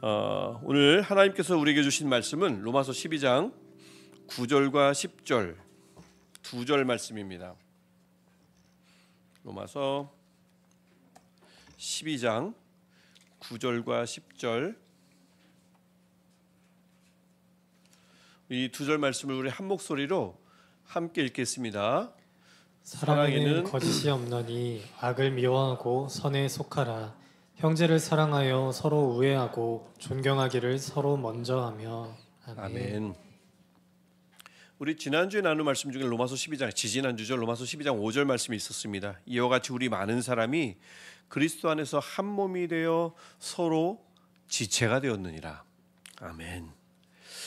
오늘 하나님께서 우리에게 주신 말씀은 로마서 12장 9절과 10절 두 절 말씀입니다. 로마서 12장 9절과 10절 이 두 절 말씀을 우리 한 목소리로 함께 읽겠습니다. 사랑에는 거짓이 없나니 악을 미워하고 선에 속하라. 형제를 사랑하여 서로 우애하고 존경하기를 서로 먼저 하며. 아멘. 우리 지난주에 나눈 말씀 중에 로마서 12장 지지난주죠. 로마서 12장 5절 말씀이 있었습니다. 이와 같이 우리 많은 사람이 그리스도 안에서 한 몸이 되어 서로 지체가 되었느니라. 아멘.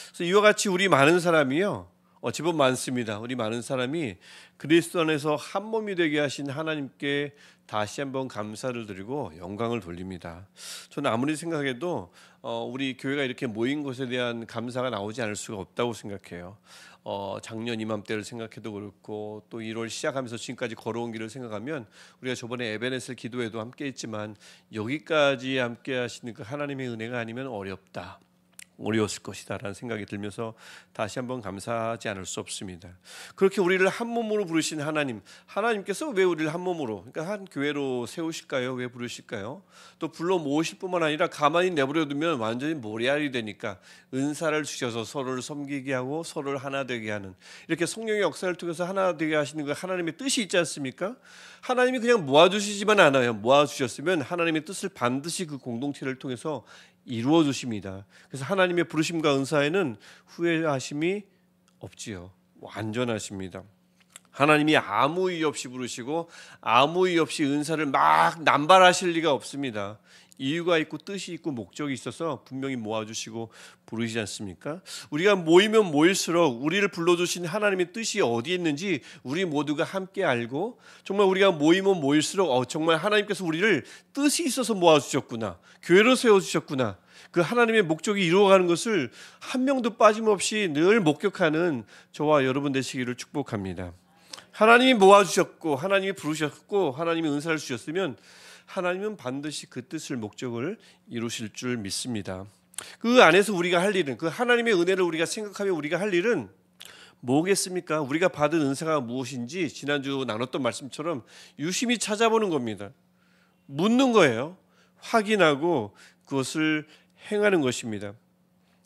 그래서 이와 같이 우리 많은 사람이요. 제법 많습니다. 우리 많은 사람이 그리스도 안에서 한 몸이 되게 하신 하나님께 다시 한번 감사를 드리고 영광을 돌립니다. 저는 아무리 생각해도 우리 교회가 이렇게 모인 것에 대한 감사가 나오지 않을 수가 없다고 생각해요. 작년 이맘때를 생각해도 그렇고 또 1월 시작하면서 지금까지 걸어온 길을 생각하면 우리가 저번에 에베네셀 기도회도 함께 했지만 여기까지 함께 하시는 그 하나님의 은혜가 아니면 어려웠을 것이다 라는 생각이 들면서 다시 한번 감사하지 않을 수 없습니다. 그렇게 우리를 한 몸으로 부르신 하나님께서 왜 우리를 한 몸으로, 그러니까 한 교회로 세우실까요? 왜 부르실까요? 또 불러 모으실 뿐만 아니라 가만히 내버려 두면 완전히 모래알이 되니까 은사를 주셔서 서로를 섬기게 하고 서로를 하나 되게 하는, 이렇게 성령의 역사를 통해서 하나 되게 하시는 그 하나님의 뜻이 있지 않습니까? 하나님이 그냥 모아주시지만 않아요. 모아주셨으면 하나님의 뜻을 반드시 그 공동체를 통해서 이루어 주십니다. 그래서 하나님의 부르심과 은사에는 후회하심이 없지요. 완전하십니다. 하나님이 아무 이유 없이 부르시고 아무 이유 없이 은사를 막 남발하실 리가 없습니다. 이유가 있고 뜻이 있고 목적이 있어서 분명히 모아주시고 부르시지 않습니까? 우리가 모이면 모일수록 우리를 불러주신 하나님의 뜻이 어디에 있는지 우리 모두가 함께 알고, 정말 우리가 모이면 모일수록 정말 하나님께서 우리를 뜻이 있어서 모아주셨구나, 교회로 세워주셨구나, 그 하나님의 목적이 이루어가는 것을 한 명도 빠짐없이 늘 목격하는 저와 여러분 되시기를 축복합니다. 하나님이 모아주셨고 하나님이 부르셨고 하나님이 은사를 주셨으면 하나님은 반드시 그 뜻을 목적을 이루실 줄 믿습니다. 그 안에서 우리가 할 일은, 그 하나님의 은혜를 우리가 생각하며 우리가 할 일은 뭐겠습니까? 우리가 받은 은사가 무엇인지 지난주 나눴던 말씀처럼 유심히 찾아보는 겁니다. 묻는 거예요. 확인하고 그것을 행하는 것입니다.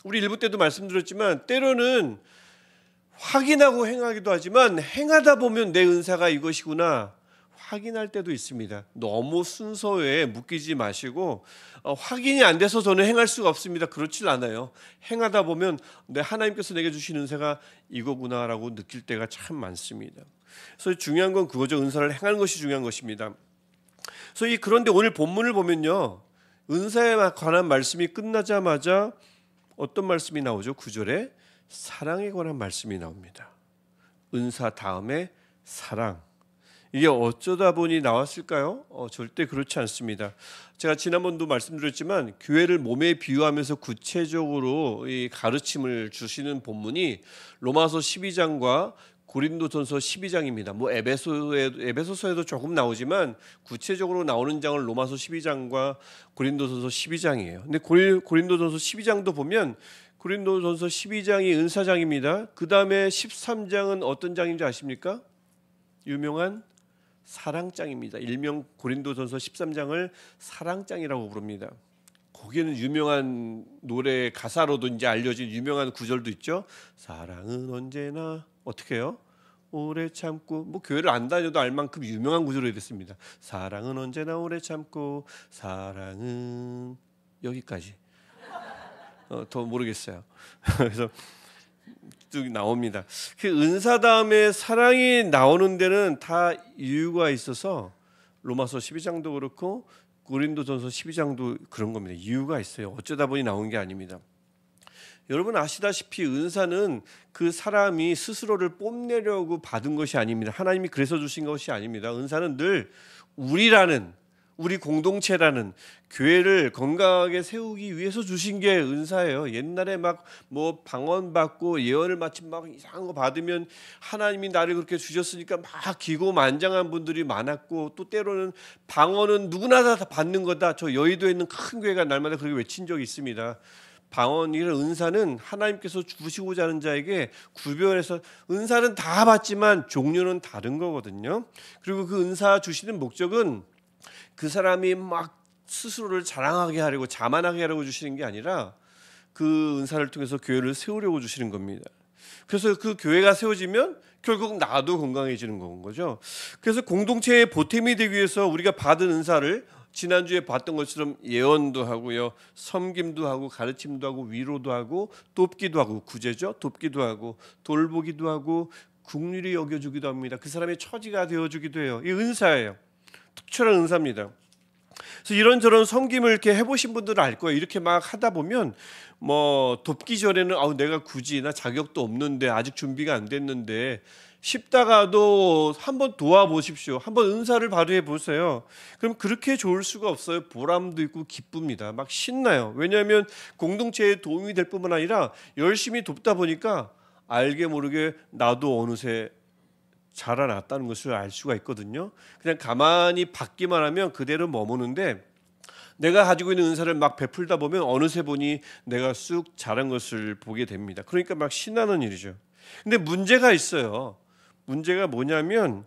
우리 일부 때도 말씀드렸지만 때로는 확인하고 행하기도 하지만 행하다 보면 내 은사가 이것이구나 확인할 때도 있습니다. 너무 순서에 묶이지 마시고 확인이 안 돼서 저는 행할 수가 없습니다. 그렇지 않아요. 행하다 보면 내 하나님께서 내게 주신 은사가 이거구나라고 느낄 때가 참 많습니다. 그래서 중요한 건 그거죠. 은사를 행하는 것이 중요한 것입니다. 그래서 그런데 오늘 본문을 보면요, 은사에 관한 말씀이 끝나자마자 어떤 말씀이 나오죠? 9절에 사랑에 관한 말씀이 나옵니다. 은사 다음에 사랑. 이게 어쩌다 보니 나왔을까요? 절대 그렇지 않습니다. 제가 지난번도 말씀드렸지만 교회를 몸에 비유하면서 구체적으로 이 가르침을 주시는 본문이 로마서 12장과 고린도전서 12장입니다. 뭐 에베소서에도 조금 나오지만 구체적으로 나오는 장은 로마서 12장과 고린도전서 12장이에요. 근데 고린도전서 12장도 보면 고린도전서 12장이 은사장입니다. 그 다음에 13장은 어떤 장인지 아십니까? 유명한 사랑장입니다. 일명 고린도전서 13장을 사랑장이라고 부릅니다. 거기에는 유명한 노래 가사로도 이제 알려진 유명한 구절도 있죠. 사랑은 언제나 어떻게 해요? 오래 참고, 뭐 교회를 안 다녀도 알 만큼 유명한 구절이 됐습니다. 사랑은 언제나 오래 참고, 사랑은 여기까지. 더 모르겠어요. 그래서 쭉 나옵니다. 그 은사 다음에 사랑이 나오는 데는 다 이유가 있어서 로마서 12장도 그렇고 고린도전서 12장도 그런 겁니다. 이유가 있어요. 어쩌다 보니 나온 게 아닙니다. 여러분 아시다시피 은사는 그 사람이 스스로를 뽐내려고 받은 것이 아닙니다. 하나님이 그래서 주신 것이 아닙니다. 은사는 늘 우리라는 우리 공동체라는 교회를 건강하게 세우기 위해서 주신 게 은사예요. 옛날에 막 뭐 방언 받고 예언을 마침 막 이상한 거 받으면 하나님이 나를 그렇게 주셨으니까 막 기고만장한 분들이 많았고, 또 때로는 방언은 누구나 다 받는 거다. 저 여의도에 있는 큰 교회가 날마다 그렇게 외친 적이 있습니다. 방언이라는 은사는 하나님께서 주시고자 하는 자에게 구별해서, 은사는 다 받지만 종류는 다른 거거든요. 그리고 그 은사 주시는 목적은 그 사람이 막 스스로를 자랑하게 하려고, 자만하게 하려고 주시는 게 아니라 그 은사를 통해서 교회를 세우려고 주시는 겁니다. 그래서 그 교회가 세워지면 결국 나도 건강해지는 건 거죠. 그래서 공동체의 보탬이 되기 위해서 우리가 받은 은사를 지난주에 봤던 것처럼 예언도 하고요, 섬김도 하고, 가르침도 하고, 위로도 하고, 돕기도 하고, 구제죠, 돕기도 하고, 돌보기도 하고, 긍휼히 여겨주기도 합니다. 그 사람의 처지가 되어주기도 해요. 이 은사예요. 특출한 은사입니다. 그래서 이런저런 섬김을 이렇게 해보신 분들은 알 거예요. 이렇게 막 하다 보면 뭐 돕기 전에는 내가 굳이, 나 자격도 없는데, 아직 준비가 안 됐는데 싶다가도 한번 도와보십시오. 한번 은사를 발휘해 보세요. 그럼 그렇게 좋을 수가 없어요. 보람도 있고 기쁩니다. 막 신나요. 왜냐하면 공동체에 도움이 될 뿐만 아니라 열심히 돕다 보니까 알게 모르게 나도 어느새 자라났다는 것을 알 수가 있거든요. 그냥 가만히 받기만 하면 그대로 머무는데, 내가 가지고 있는 은사를 막 베풀다 보면 어느새 보니 내가 쑥 자란 것을 보게 됩니다. 그러니까 막 신나는 일이죠. 근데 문제가 있어요. 문제가 뭐냐면,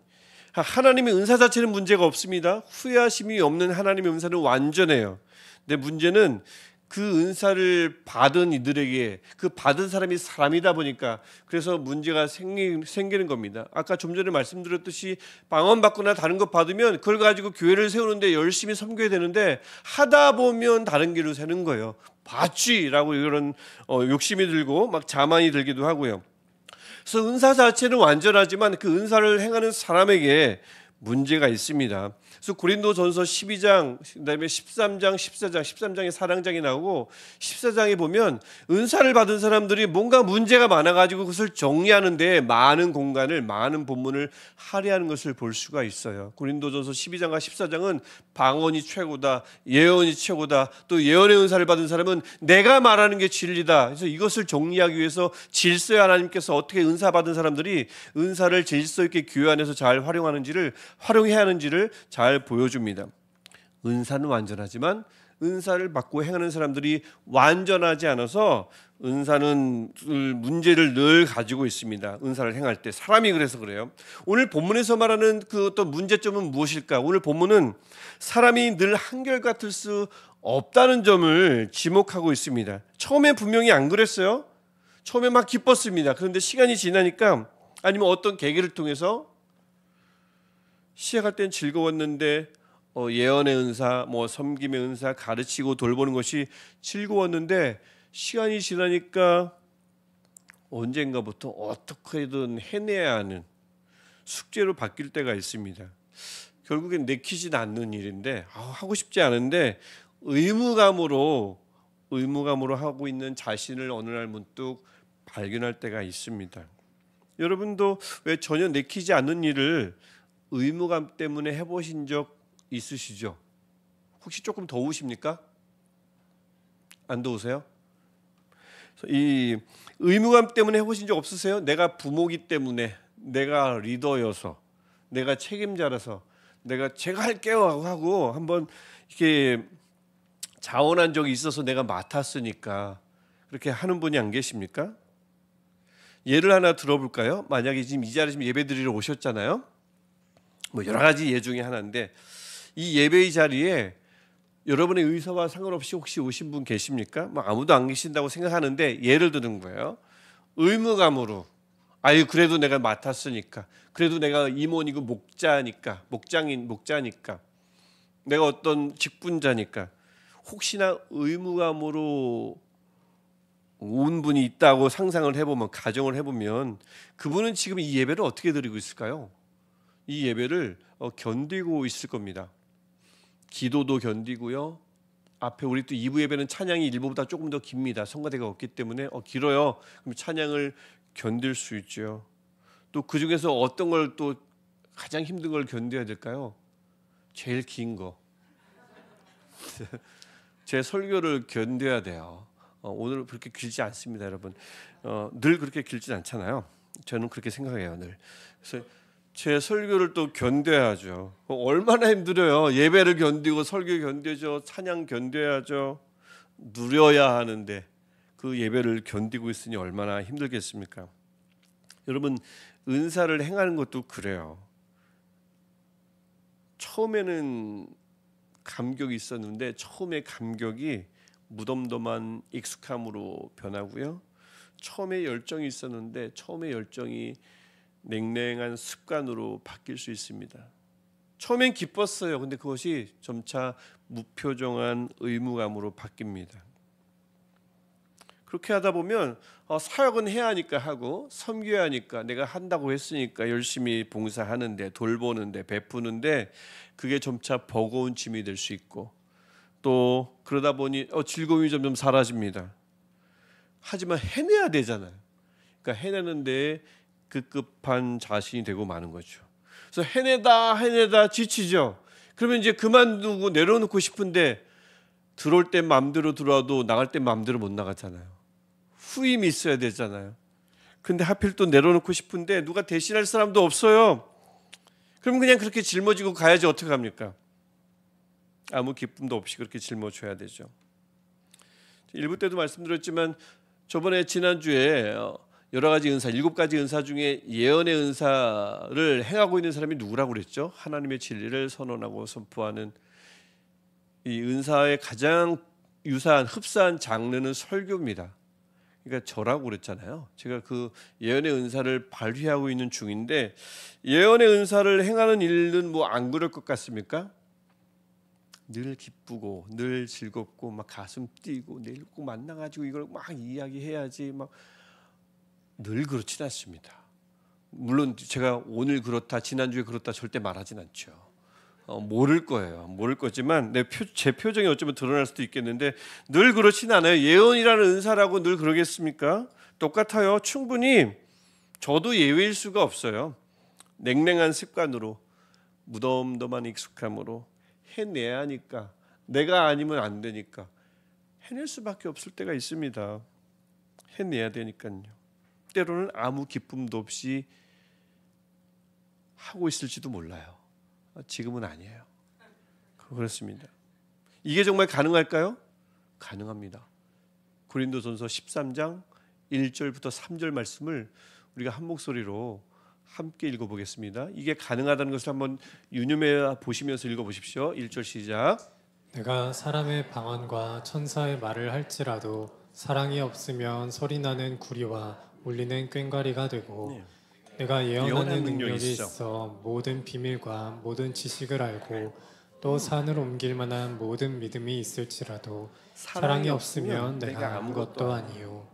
하나님의 은사 자체는 문제가 없습니다. 후회하심이 없는 하나님의 은사는 완전해요. 근데 문제는 그 은사를 받은 이들에게, 그 받은 사람이 사람이다 보니까 그래서 문제가 생기는 겁니다. 아까 좀 전에 말씀드렸듯이 방언 받거나 다른 것 받으면 그걸 가지고 교회를 세우는데 열심히 섬겨야 되는데, 하다 보면 다른 길로 새는 거예요. 받지라고 이런 욕심이 들고 막 자만이 들기도 하고요. 그래서 은사 자체는 완전하지만 그 은사를 행하는 사람에게 문제가 있습니다. 그래서 고린도전서 12장, 그다음에 13장, 14장, 13장에 사랑장이 나오고 14장에 보면 은사를 받은 사람들이 뭔가 문제가 많아가지고 그것을 정리하는데 많은 공간을, 많은 본문을 할애하는 것을 볼 수가 있어요. 고린도전서 12장과 14장은 방언이 최고다, 예언이 최고다, 또 예언의 은사를 받은 사람은 내가 말하는 게 진리다. 그래서 이것을 정리하기 위해서 질서의 하나님께서 어떻게 은사 받은 사람들이 은사를 질서 있게 교회 안에서 잘 활용해야 하는지를 잘 보여줍니다. 은사는 완전하지만 은사를 받고 행하는 사람들이 완전하지 않아서 은사는 문제를 늘 가지고 있습니다. 은사를 행할 때 사람이 그래서 그래요. 오늘 본문에서 말하는 그 어떤 문제점은 무엇일까? 오늘 본문은 사람이 늘 한결같을 수 없다는 점을 지목하고 있습니다. 처음에 분명히 안 그랬어요. 처음에 막 기뻤습니다. 그런데 시간이 지나니까, 아니면 어떤 계기를 통해서 시작할 땐 즐거웠는데, 예언의 은사, 뭐 섬김의 은사, 가르치고 돌보는 것이 즐거웠는데 시간이 지나니까 언젠가부터 어떻게든 해내야 하는 숙제로 바뀔 때가 있습니다. 결국엔 내키진 않는 일인데, 하고 싶지 않은데 의무감으로 하고 있는 자신을 어느 날 문득 발견할 때가 있습니다. 여러분도 왜 전혀 내키지 않는 일을 의무감 때문에 해보신 적 있으시죠? 혹시 조금 더우십니까? 안 더우세요? 이 의무감 때문에 해보신 적 없으세요? 내가 부모기 때문에, 내가 리더여서, 내가 책임자라서, 제가 할게요 하고 한번 이렇게 자원한 적이 있어서 내가 맡았으니까 그렇게 하는 분이 안 계십니까? 예를 하나 들어볼까요? 만약에 지금 이 자리에 예배 드리러 오셨잖아요. 뭐 여러 가지 예 중에 하나인데, 이 예배의 자리에 여러분의 의사와 상관없이 혹시 오신 분 계십니까? 뭐 아무도 안 계신다고 생각하는데 예를 드는 거예요. 의무감으로, 그래도 내가 맡았으니까, 그래도 내가 임원이고 목자니까, 내가 어떤 직분자니까, 혹시나 의무감으로 온 분이 있다고 상상을 해보면, 가정을 해보면 그분은 지금 이 예배를 어떻게 드리고 있을까요? 이 예배를 견디고 있을 겁니다. 기도도 견디고요. 앞에 우리 또 2부 예배는 찬양이 1부보다 조금 더 깁니다. 성가대가 없기 때문에 길어요. 그럼 찬양을 견딜 수 있죠. 또 그 중에서 어떤 걸 또 가장 힘든 걸 견뎌야 될까요? 제일 긴 거. 제 설교를 견뎌야 돼요. 오늘 그렇게 길지 않습니다, 여러분. 늘 그렇게 길지 않잖아요. 저는 그렇게 생각해요, 늘. 그래서 제 설교를 또 견뎌야죠. 얼마나 힘들어요. 예배를 견디고 설교 견뎌죠. 찬양 견뎌야죠. 누려야 하는데 그 예배를 견디고 있으니 얼마나 힘들겠습니까? 여러분, 은사를 행하는 것도 그래요. 처음에는 감격이 있었는데 처음에 감격이 무덤덤한 익숙함으로 변하고요. 처음에 열정이 있었는데 처음에 열정이 냉랭한 습관으로 바뀔 수 있습니다. 처음엔 기뻤어요. 근데 그것이 점차 무표정한 의무감으로 바뀝니다. 그렇게 하다 보면 사역은 해야 하니까 하고 섬겨야 하니까 내가 한다고 했으니까 열심히 봉사하는데 돌보는데 베푸는데 그게 점차 버거운 짐이 될 수 있고 또 그러다 보니 즐거움이 점점 사라집니다. 하지만 해내야 되잖아요. 그러니까 해내는데 급급한 자신이 되고 마는 거죠. 그래서 해내다 지치죠. 그러면 이제 그만두고 내려놓고 싶은데 들어올 땐 마음대로 들어와도 나갈 땐 마음대로 못 나가잖아요. 후임이 있어야 되잖아요. 근데 하필 또 내려놓고 싶은데 누가 대신할 사람도 없어요. 그럼 그냥 그렇게 짊어지고 가야지 어떡합니까? 아무 기쁨도 없이 그렇게 짊어져야 되죠. 1부 때도 말씀드렸지만 저번에 지난주에 여러 가지 은사, 7가지 은사 중에 예언의 은사를 행하고 있는 사람이 누구라고 그랬죠? 하나님의 진리를 선언하고 선포하는 이 은사의 가장 유사한 흡사한 장르는 설교입니다. 그러니까 저라고 그랬잖아요. 제가 그 예언의 은사를 발휘하고 있는 중인데 예언의 은사를 행하는 일은 뭐 안 그럴 것 같습니까? 늘 기쁘고 늘 즐겁고 막 가슴 뛰고 내일 꼭 만나가지고 이걸 막 이야기해야지 막 늘 그렇진 않습니다. 물론 제가 오늘 그렇다 지난주에 그렇다 절대 말하진 않죠. 모를 거예요. 모를 거지만 제 표정이 어쩌면 드러날 수도 있겠는데 늘 그렇진 않아요. 예언이라는 은사라고 늘 그러겠습니까? 똑같아요. 충분히 저도 예외일 수가 없어요. 냉랭한 습관으로 무덤덤한 익숙함으로 해내야 하니까 내가 아니면 안 되니까 해낼 수밖에 없을 때가 있습니다. 해내야 되니까요. 때로는 아무 기쁨도 없이 하고 있을지도 몰라요. 지금은 아니에요. 그렇습니다. 이게 정말 가능할까요? 가능합니다. 고린도전서 13장 1절부터 3절 말씀을 우리가 한 목소리로 함께 읽어보겠습니다. 이게 가능하다는 것을 한번 유념해 보시면서 읽어보십시오. 1절 시작. 내가 사람의 방언과 천사의 말을 할지라도 사랑이 없으면 소리나는 구리와 울리는 꽹과리가 되고 네. 내가 예언하는 능력이 능력이 있어 모든 비밀과 모든 지식을 알고 또 산을 옮길 만한 모든 믿음이 있을지라도 사랑이 없으면 내가 아무것도 아니요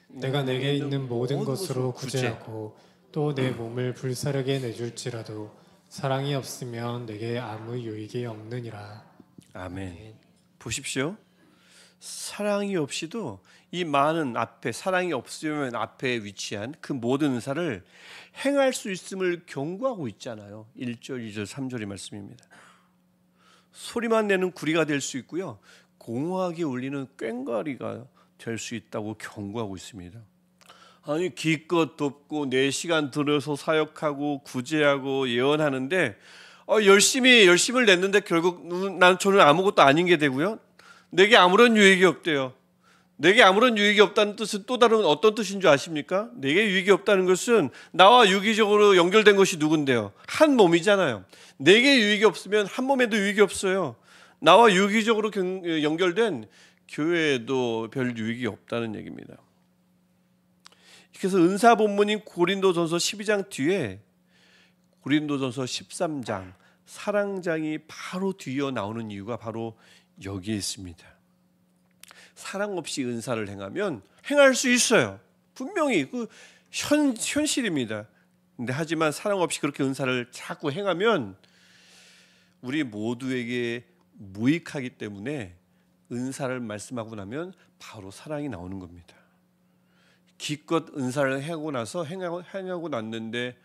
내가 내게 있는 모든 것으로 구제하고 또 내 몸을 불사르게 내줄지라도 사랑이 없으면 내게 아무 유익이 없느니라. 아멘. 보십시오. 사랑이 없이도 이 많은 앞에 사랑이 없으면 앞에 위치한 그 모든 은사를 행할 수 있음을 경고하고 있잖아요. 1절, 2절, 3절의 말씀입니다. 소리만 내는 구리가 될 수 있고요. 공허하게 울리는 꽹과리가 될 수 있다고 경고하고 있습니다. 아니 기껏 돕고 4시간 들여서 사역하고 구제하고 예언하는데 열심을 냈는데 결국 저는 아무것도 아닌 게 되고요. 내게 아무런 유익이 없대요. 내게 아무런 유익이 없다는 뜻은 또 다른 어떤 뜻인 줄 아십니까? 내게 유익이 없다는 것은 나와 유기적으로 연결된 것이 누군데요? 한 몸이잖아요. 내게 유익이 없으면 한 몸에도 유익이 없어요. 나와 유기적으로 연결된 교회에도 별 유익이 없다는 얘기입니다. 그래서 은사 본문인 고린도전서 12장 뒤에 고린도전서 13장 사랑장이 바로 뒤이어 나오는 이유가 바로 여기에 있습니다. 사랑 없이 은사를 행할 수 있어요. 분명히 그 현실입니다. 근데 하지만 사랑 없이 그렇게 은사를 자꾸 행하면 우리 모두에게 무익하기 때문에 은사를 말씀하고 나면 바로 사랑이 나오는 겁니다. 기껏 은사를 행하고 나서 행하고 났는데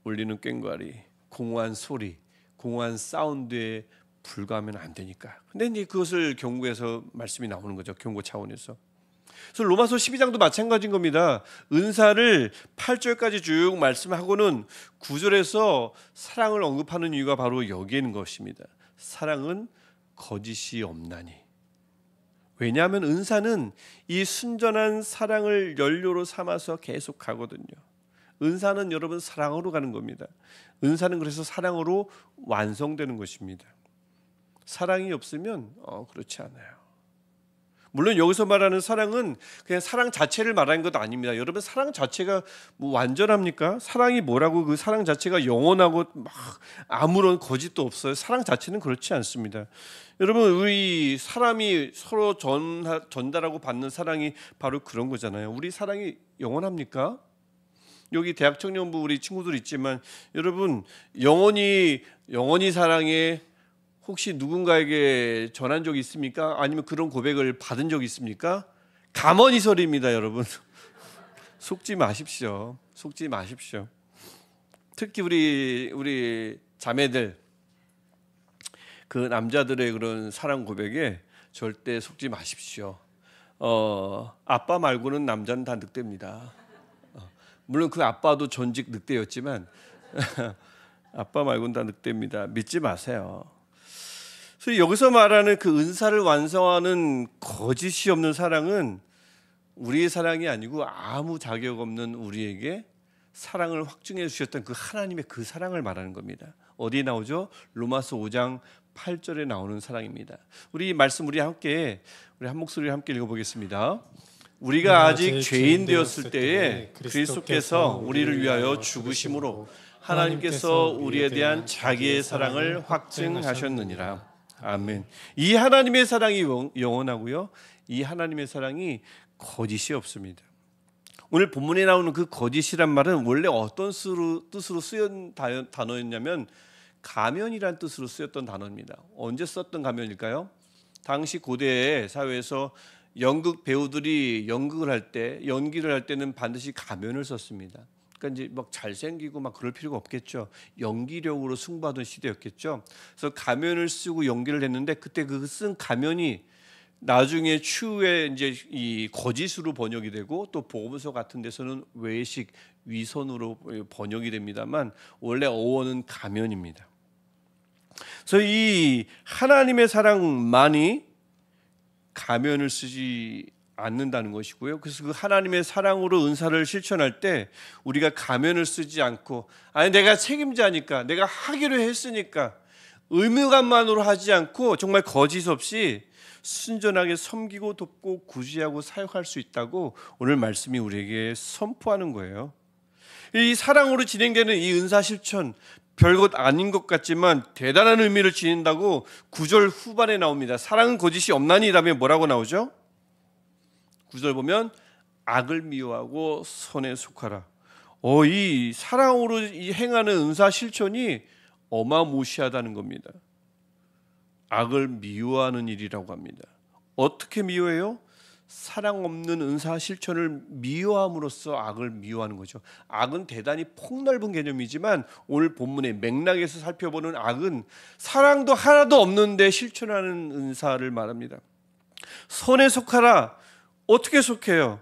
울리는 꽹과리, 공허한 소리, 공허한 사운드에 불가하면 안 되니까. 근데 이제 그것을 경고해서 말씀이 나오는 거죠. 경고 차원에서. 그래서 로마서 12장도 마찬가지인 겁니다. 은사를 8절까지 쭉 말씀하고는 9절에서 사랑을 언급하는 이유가 바로 여기에 있는 것입니다. 사랑은 거짓이 없나니. 왜냐하면 은사는 이 순전한 사랑을 연료로 삼아서 계속 가거든요. 은사는 여러분 사랑으로 가는 겁니다. 은사는 그래서 사랑으로 완성되는 것입니다. 사랑이 없으면 그렇지 않아요. 물론 여기서 말하는 사랑은 그냥 사랑 자체를 말하는 것 아닙니다. 여러분 사랑 자체가 뭐 완전합니까? 사랑이 뭐라고 그 사랑 자체가 영원하고 막 아무런 거짓도 없어요. 사랑 자체는 그렇지 않습니다. 여러분 우리 사람이 서로 전달하고 받는 사랑이 바로 그런 거잖아요. 우리 사랑이 영원합니까? 여기 대학 청년부 우리 친구들 있지만 여러분 영원히 사랑해 혹시 누군가에게 전한 적이 있습니까? 아니면 그런 고백을 받은 적이 있습니까? 가머니설입니다, 여러분. 속지 마십시오. 속지 마십시오. 특히 우리 자매들 그 남자들의 그런 사랑 고백에 절대 속지 마십시오. 아빠 말고는 남자는 다 늑대입니다. 물론 그 아빠도 전직 늑대였지만 아빠 말고는 다 늑대입니다. 믿지 마세요. 그래서 여기서 말하는 그 은사를 완성하는 거짓이 없는 사랑은 우리의 사랑이 아니고 아무 자격 없는 우리에게 사랑을 확증해 주셨던 그 하나님의 그 사랑을 말하는 겁니다. 어디에 나오죠? 로마서 5장 8절에 나오는 사랑입니다. 우리 말씀 우리 한 목소리로 함께 읽어보겠습니다. 우리가 아직 죄인 되었을 때에 그리스도께서 우리를 위하여 죽으심으로 하나님께서 우리에 대한 자기의 사랑을 확증하셨느니라. 아멘. 이 하나님의 사랑이 영원하고요. 이 하나님의 사랑이 거짓이 없습니다. 오늘 본문에 나오는 그 거짓이란 말은 원래 어떤 뜻으로 쓰인 단어였냐면 가면이란 뜻으로 쓰였던 단어입니다. 언제 썼던 가면일까요? 당시 고대 사회에서 연극 배우들이 연기를 할 때는 반드시 가면을 썼습니다. 그러니까 이제 막 잘생기고 막 그럴 필요가 없겠죠. 연기력으로 승부하던 시대였겠죠. 그래서 가면을 쓰고 연기를 했는데 그때 그 쓴 가면이 나중에 추후에 이제 이 거짓으로 번역이 되고 또 복음서 같은 데서는 외식, 위선으로 번역이 됩니다만 원래 어원은 가면입니다. 그래서 이 하나님의 사랑만이 가면을 쓰지 않는다는 것이고요. 그래서 그 하나님의 사랑으로 은사를 실천할 때 우리가 가면을 쓰지 않고 아니 내가 책임자니까 내가 하기로 했으니까 의무감만으로 하지 않고 정말 거짓 없이 순전하게 섬기고 돕고 구제하고 사역할 수 있다고 오늘 말씀이 우리에게 선포하는 거예요. 이 사랑으로 진행되는 이 은사 실천 별것 아닌 것 같지만 대단한 의미를 지닌다고 9절 후반에 나옵니다. 사랑은 거짓이 없나니 다음에 뭐라고 나오죠? 9절 보면 악을 미워하고 선에 속하라. 이 사랑으로 행하는 은사 실천이 어마무시하다는 겁니다. 악을 미워하는 일이라고 합니다. 어떻게 미워해요? 사랑 없는 은사 실천을 미워함으로써 악을 미워하는 거죠. 악은 대단히 폭넓은 개념이지만 오늘 본문의 맥락에서 살펴보는 악은 사랑도 하나도 없는데 실천하는 은사를 말합니다. 선에 속하라. 어떻게 속해요?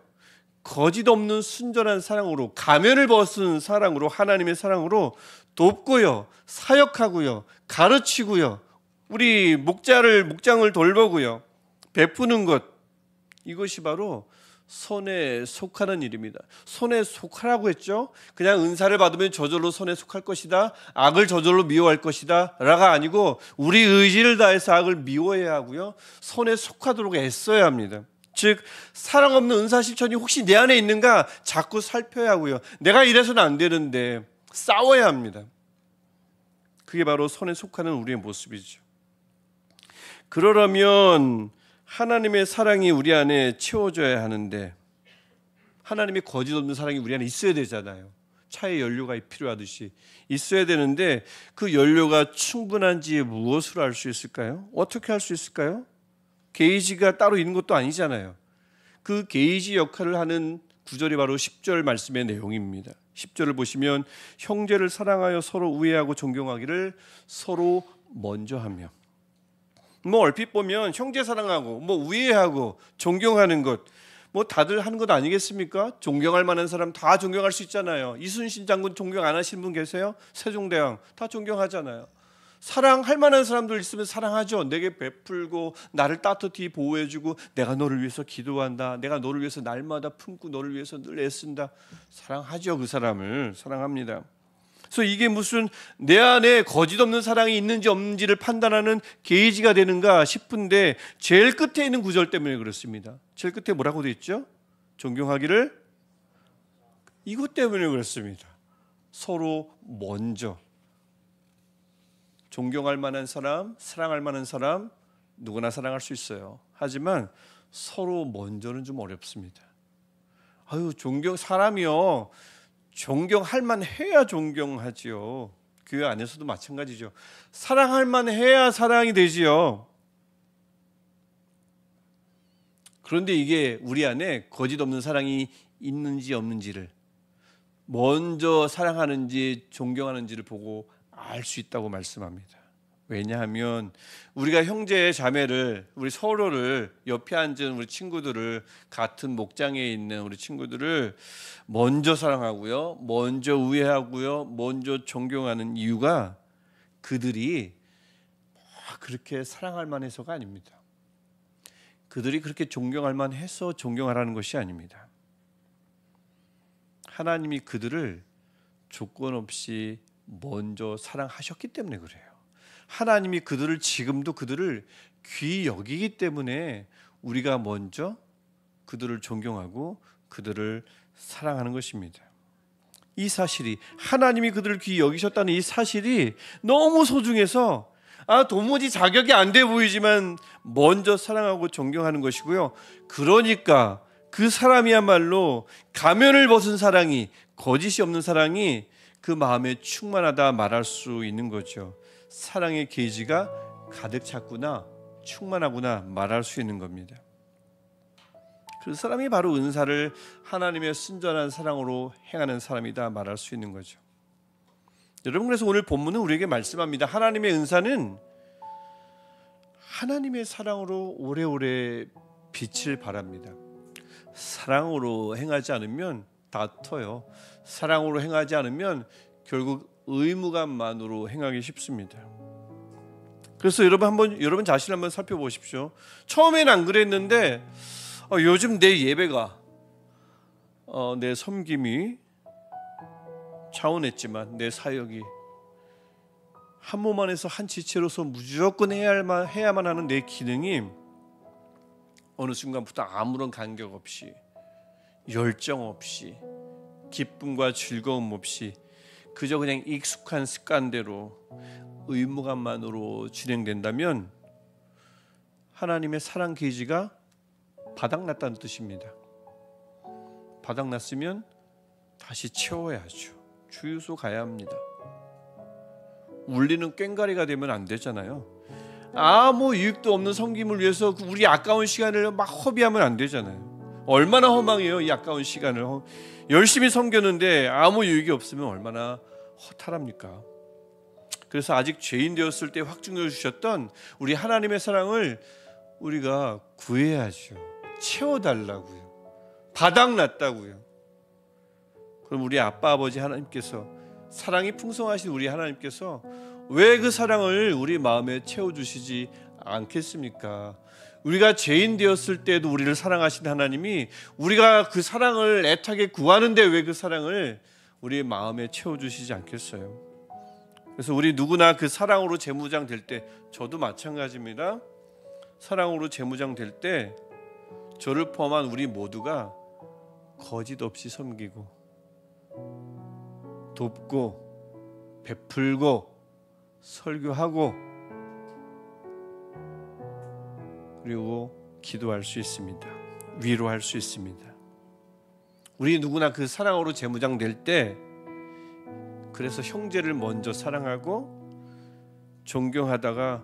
거짓 없는 순전한 사랑으로 가면을 벗은 사랑으로 하나님의 사랑으로 돕고요. 사역하고요. 가르치고요. 우리 목장을 돌보고요. 베푸는 것 이것이 바로 선에 속하는 일입니다. 선에 속하라고 했죠. 그냥 은사를 받으면 저절로 선에 속할 것이다. 악을 저절로 미워할 것이다 라가 아니고 우리 의지를 다해서 악을 미워해야 하고요. 선에 속하도록 애써야 합니다. 즉 사랑 없는 은사 실천이 혹시 내 안에 있는가 자꾸 살펴야 하고요. 내가 이래서는 안 되는데 싸워야 합니다. 그게 바로 선에 속하는 우리의 모습이죠. 그러려면 하나님의 사랑이 우리 안에 채워져야 하는데 하나님의 거짓 없는 사랑이 우리 안에 있어야 되잖아요. 차에 연료가 필요하듯이 있어야 되는데 그 연료가 충분한지 무엇으로 알 수 있을까요? 어떻게 할 수 있을까요? 게이지가 따로 있는 것도 아니잖아요. 그 게이지 역할을 하는 구절이 바로 10절 말씀의 내용입니다. 10절을 보시면 형제를 사랑하여 서로 우애하고 존경하기를 서로 먼저 하며 뭐 얼핏 보면 형제 사랑하고 뭐 우애하고 존경하는 것, 뭐 다들 하는 것 아니겠습니까? 존경할 만한 사람 다 존경할 수 있잖아요. 이순신 장군 존경 안 하시는 분 계세요? 세종대왕 다 존경하잖아요. 사랑할 만한 사람들 있으면 사랑하죠. 내게 베풀고 나를 따뜻히 보호해주고 내가 너를 위해서 기도한다, 내가 너를 위해서 날마다 품고 너를 위해서 늘 애쓴다, 사랑하죠. 그 사람을 사랑합니다. 그래서 이게 무슨 내 안에 거짓 없는 사랑이 있는지 없는지를 판단하는 게이지가 되는가 싶은데 제일 끝에 있는 구절 때문에 그렇습니다. 제일 끝에 뭐라고 되어 있죠? 존경하기를, 이것 때문에 그렇습니다. 서로 먼저 존경할 만한 사람, 사랑할 만한 사람 누구나 사랑할 수 있어요. 하지만 서로 먼저는 좀 어렵습니다. 사람이요, 존경할 만해야 존경하지요. 교회 안에서도 마찬가지죠. 사랑할 만해야 사랑이 되지요. 그런데 이게 우리 안에 거짓 없는 사랑이 있는지 없는지를, 먼저 사랑하는지 존경하는지를 보고 알 수 있다고 말씀합니다. 왜냐하면 우리가 형제 자매를, 우리 서로를, 옆에 앉은 우리 친구들을, 같은 목장에 있는 우리 친구들을 먼저 사랑하고요, 먼저 우애하고요, 먼저 존경하는 이유가 그들이 그렇게 사랑할 만해서가 아닙니다. 그들이 그렇게 존경할 만해서 존경하라는 것이 아닙니다. 하나님이 그들을 조건 없이 먼저 사랑하셨기 때문에 그래요. 하나님이 그들을, 지금도 그들을 귀히 여기기 때문에 우리가 먼저 그들을 존경하고 그들을 사랑하는 것입니다. 이 사실이, 하나님이 그들을 귀히 여기셨다는 이 사실이 너무 소중해서 도무지 자격이 안 돼 보이지만 먼저 사랑하고 존경하는 것이고요. 그러니까 그 사람이야말로 가면을 벗은 사랑이, 거짓이 없는 사랑이 그 마음에 충만하다 말할 수 있는 거죠. 사랑의 게이지가 가득 찼구나, 충만하구나 말할 수 있는 겁니다. 그 사람이 바로 은사를 하나님의 순전한 사랑으로 행하는 사람이다 말할 수 있는 거죠. 여러분, 그래서 오늘 본문은 우리에게 말씀합니다. 하나님의 은사는 하나님의 사랑으로 오래오래 빛을 발합니다. 사랑으로 행하지 않으면 다퉈요. 사랑으로 행하지 않으면 결국 의무감만으로 행하기 쉽습니다. 그래서 여러분 자신 한번 살펴보십시오. 처음엔 안 그랬는데 요즘 내 예배가, 내 섬김이 차원했지만 내 사역이 한 몸 안에서 한 지체로서 무조건 해야만 하는 내 기능이 어느 순간부터 아무런 간격 없이, 열정 없이, 기쁨과 즐거움 없이 그저 그냥 익숙한 습관대로 의무감만으로 진행된다면 하나님의 사랑 게이지가 바닥났다는 뜻입니다. 바닥났으면 다시 채워야죠. 주유소 가야 합니다. 울리는 꽹과리가 되면 안 되잖아요. 아무 유익도 없는 섬김을 위해서 우리 아까운 시간을 막 허비하면 안 되잖아요. 얼마나 허망해요, 이 아까운 시간을. 열심히 섬겼는데 아무 유익이 없으면 얼마나 허탈합니까? 그래서 아직 죄인 되었을 때 확증해 주셨던 우리 하나님의 사랑을 우리가 구해야죠. 채워달라고요. 바닥났다고요. 그럼 우리 아빠 아버지 하나님께서, 사랑이 풍성하신 우리 하나님께서 왜 그 사랑을 우리 마음에 채워주시지 않겠습니까? 우리가 죄인 되었을 때도 우리를 사랑하신 하나님이 우리가 그 사랑을 애타게 구하는데 왜 그 사랑을 우리 마음에 채워주시지 않겠어요? 그래서 우리 누구나 그 사랑으로 재무장 될 때, 저도 마찬가지입니다. 사랑으로 재무장 될 때 저를 포함한 우리 모두가 거짓 없이 섬기고 돕고 베풀고 설교하고 그리고 기도할 수 있습니다. 위로할 수 있습니다. 우리 누구나 그 사랑으로 재무장 될 때, 그래서 형제를 먼저 사랑하고 존경하다가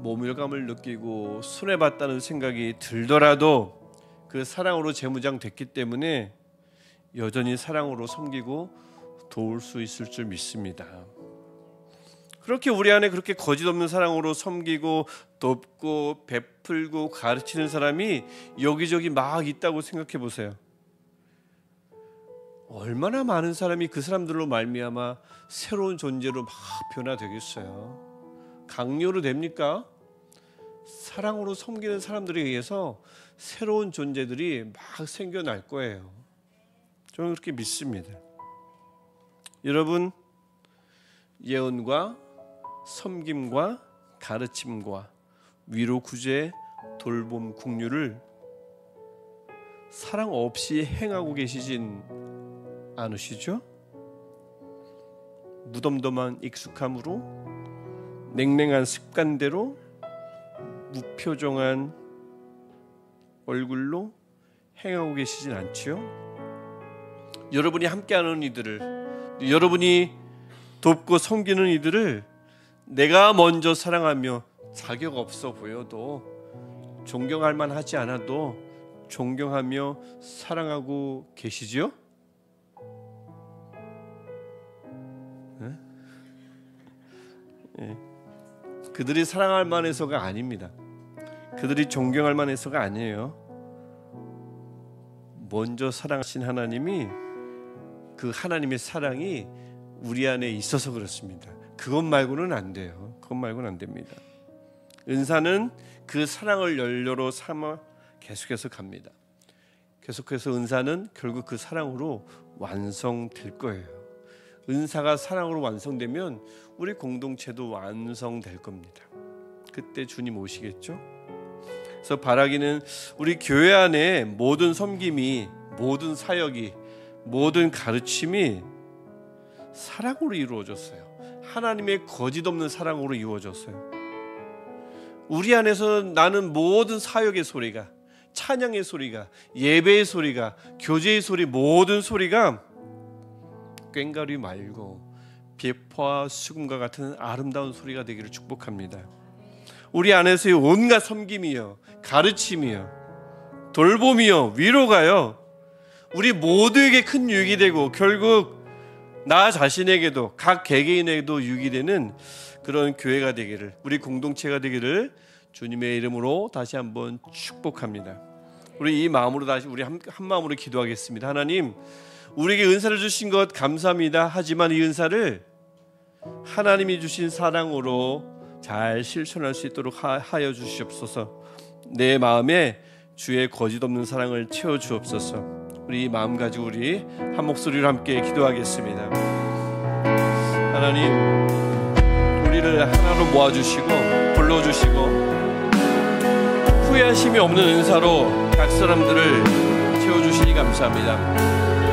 모멸감을 느끼고 손해봤다는 생각이 들더라도 그 사랑으로 재무장 됐기 때문에 여전히 사랑으로 섬기고 도울 수 있을 줄 믿습니다. 그렇게 우리 안에 그렇게 거짓없는 사랑으로 섬기고 돕고 베풀고 가르치는 사람이 여기저기 막 있다고 생각해 보세요. 얼마나 많은 사람이 그 사람들로 말미암아 새로운 존재로 막 변화되겠어요. 강요로 됩니까? 사랑으로 섬기는 사람들에 의해서 새로운 존재들이 막 생겨날 거예요. 저는 그렇게 믿습니다. 여러분, 예언과 섬김과 가르침과 위로, 구제, 돌봄, 긍휼을 사랑 없이 행하고 계시진 않으시죠? 무덤덤한 익숙함으로, 냉랭한 습관대로, 무표정한 얼굴로 행하고 계시진 않지요? 여러분이 함께하는 이들을, 여러분이 돕고 섬기는 이들을 내가 먼저 사랑하며 자격 없어 보여도, 존경할 만하지 않아도 존경하며 사랑하고 계시지요? 네? 네. 그들이 사랑할 만해서가 아닙니다. 그들이 존경할 만해서가 아니에요. 먼저 사랑하신 하나님이, 그 하나님의 사랑이 우리 안에 있어서 그렇습니다. 그것 말고는 안 돼요. 그것 말고는 안 됩니다. 은사는 그 사랑을 연료로 삼아 계속해서 갑니다. 계속해서 은사는 결국 그 사랑으로 완성될 거예요. 은사가 사랑으로 완성되면 우리 공동체도 완성될 겁니다. 그때 주님 오시겠죠? 그래서 바라기는 우리 교회 안에 모든 섬김이, 모든 사역이, 모든 가르침이 사랑으로 이루어졌어요. 하나님의 거짓없는 사랑으로 이루어졌어요. 우리 안에서 나는 모든 사역의 소리가, 찬양의 소리가, 예배의 소리가, 교제의 소리, 모든 소리가 꽹과리 말고 비파와 수금과 같은 아름다운 소리가 되기를 축복합니다. 우리 안에서의 온갖 섬김이요, 가르침이요, 돌봄이요, 위로가요, 우리 모두에게 큰 유익이 되고 결국 나 자신에게도, 각 개개인에게도 유익이 되는 그런 교회가 되기를, 우리 공동체가 되기를 주님의 이름으로 다시 한번 축복합니다. 우리 이 마음으로 다시 우리 한 마음으로 기도하겠습니다. 하나님, 우리에게 은사를 주신 것 감사합니다. 하지만 이 은사를 하나님이 주신 사랑으로 잘 실천할 수 있도록 하여 주시옵소서. 내 마음에 주의 거짓없는 사랑을 채워 주옵소서. 우리 이 마음 가지고 우리 한 목소리로 함께 기도하겠습니다. 하나님, 우리를 하나로 모아주시고 불러주시고 후회하심이 없는 은사로 각 사람들을 채워주시니 감사합니다.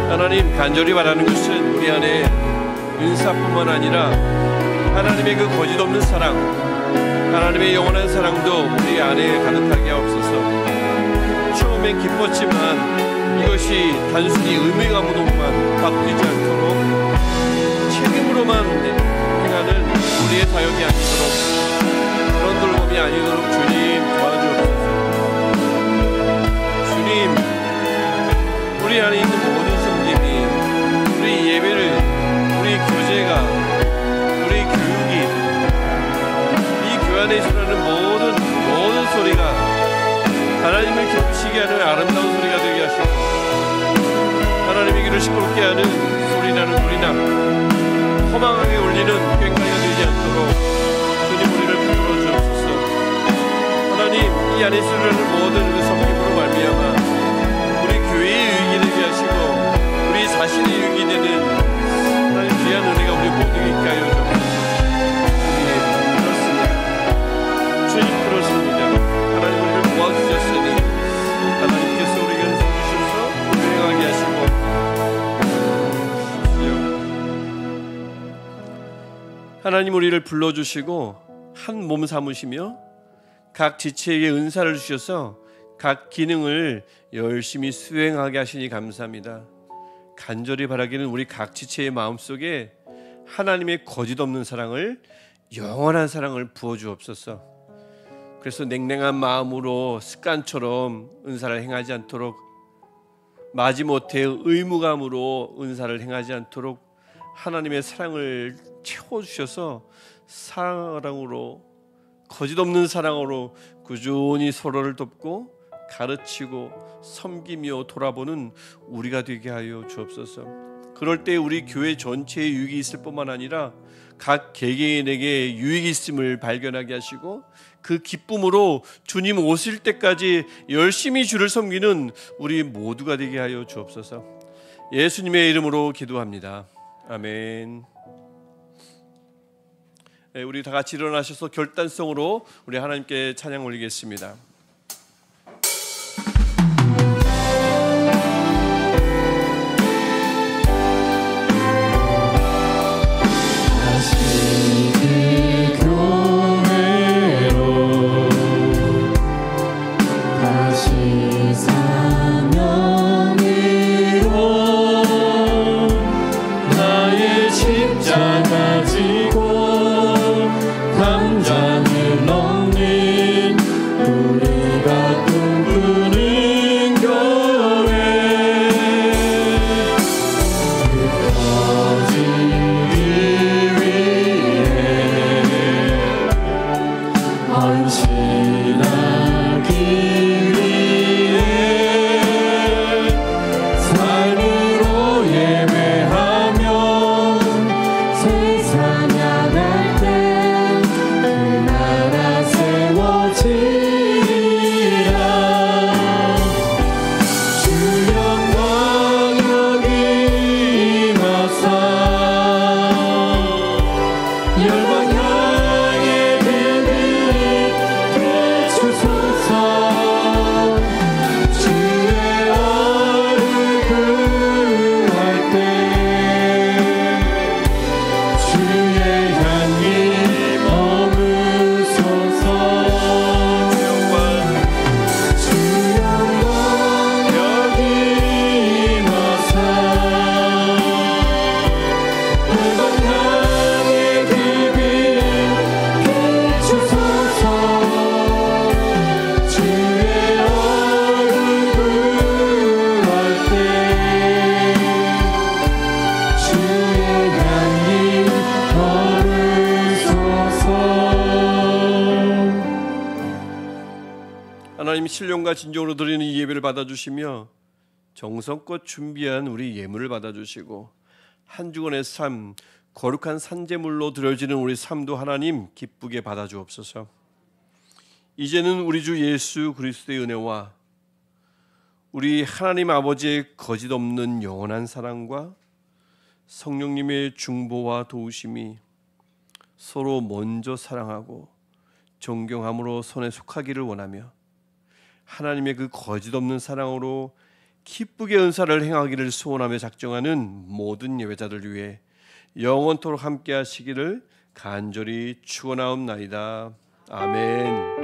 하나님, 간절히 바라는 것은 우리 안에 은사뿐만 아니라 하나님의 그 거짓없는 사랑, 하나님의 영원한 사랑도 우리 안에 가득하게 하옵소서. 처음엔 기뻤지만 이것이 단순히 의무감으로만 바뀌지 않도록 책임으로만 행하는 우리의 사역이 아니도록, 그런 돌봄이 아니도록 주님 도와주옵소서. 주님, 우리 안에 있는 모든 섬김이, 우리 예배를, 우리 교제가, 우리 교육이, 이 교회 안에 일어나는 모든 소리가 하나님을 기쁘시게 하는 아름다운 소리가 되게 하시고, 하나님의 귀를 시끄럽게 하는 소리나는 소리나 허망하게 울리는 꽹과리가 되지 않도록 주님 우리를 붙들어 주옵소서. 하나님, 이 안에 있으려는 모든 그 섬김으로 말미암아 우리 교회의 유익이 되게 하시고 우리 자신의 유익이 되는 하나님 귀한 은혜가 우리 모두에게 있게 하여 주옵소서. 그렇습니다. 주님, 그렇습니다. 하나님 우리를 모아주셨으니 하나님께서 우리에게 은사 주셔서 유행하게 하시고 하나님 우리를 불러주시고 한 몸 삼으시며 각 지체에게 은사를 주셔서 각 기능을 열심히 수행하게 하시니 감사합니다. 간절히 바라기는 우리 각 지체의 마음속에 하나님의 거짓없는 사랑을, 영원한 사랑을 부어주옵소서. 그래서 냉랭한 마음으로 습관처럼 은사를 행하지 않도록, 마지못해 의무감으로 은사를 행하지 않도록 하나님의 사랑을 채워주셔서 사랑으로, 거짓없는 사랑으로 꾸준히 서로를 돕고 가르치고 섬기며 돌아보는 우리가 되게 하여 주옵소서. 그럴 때 우리 교회 전체에 유익이 있을 뿐만 아니라 각 개개인에게 유익이 있음을 발견하게 하시고 그 기쁨으로 주님 오실 때까지 열심히 주를 섬기는 우리 모두가 되게 하여 주옵소서. 예수님의 이름으로 기도합니다. 아멘. 네, 우리 다 같이 일어나셔서 결단성으로 우리 하나님께 찬양 올리겠습니다. 신령과 진정으로 드리는 이 예배를 받아주시며 정성껏 준비한 우리 예물을 받아주시고 한 주간의 삶, 거룩한 산제물로 드려지는 우리 삶도 하나님 기쁘게 받아주옵소서. 이제는 우리 주 예수 그리스도의 은혜와 우리 하나님 아버지의 거짓없는 영원한 사랑과 성령님의 중보와 도우심이 서로 먼저 사랑하고 존경함으로 손에 속하기를 원하며 하나님의 그 거짓없는 사랑으로 기쁘게 은사를 행하기를 소원하며 작정하는 모든 예배자들 위해 영원토록 함께 하시기를 간절히 축원하옵나이다. 아멘.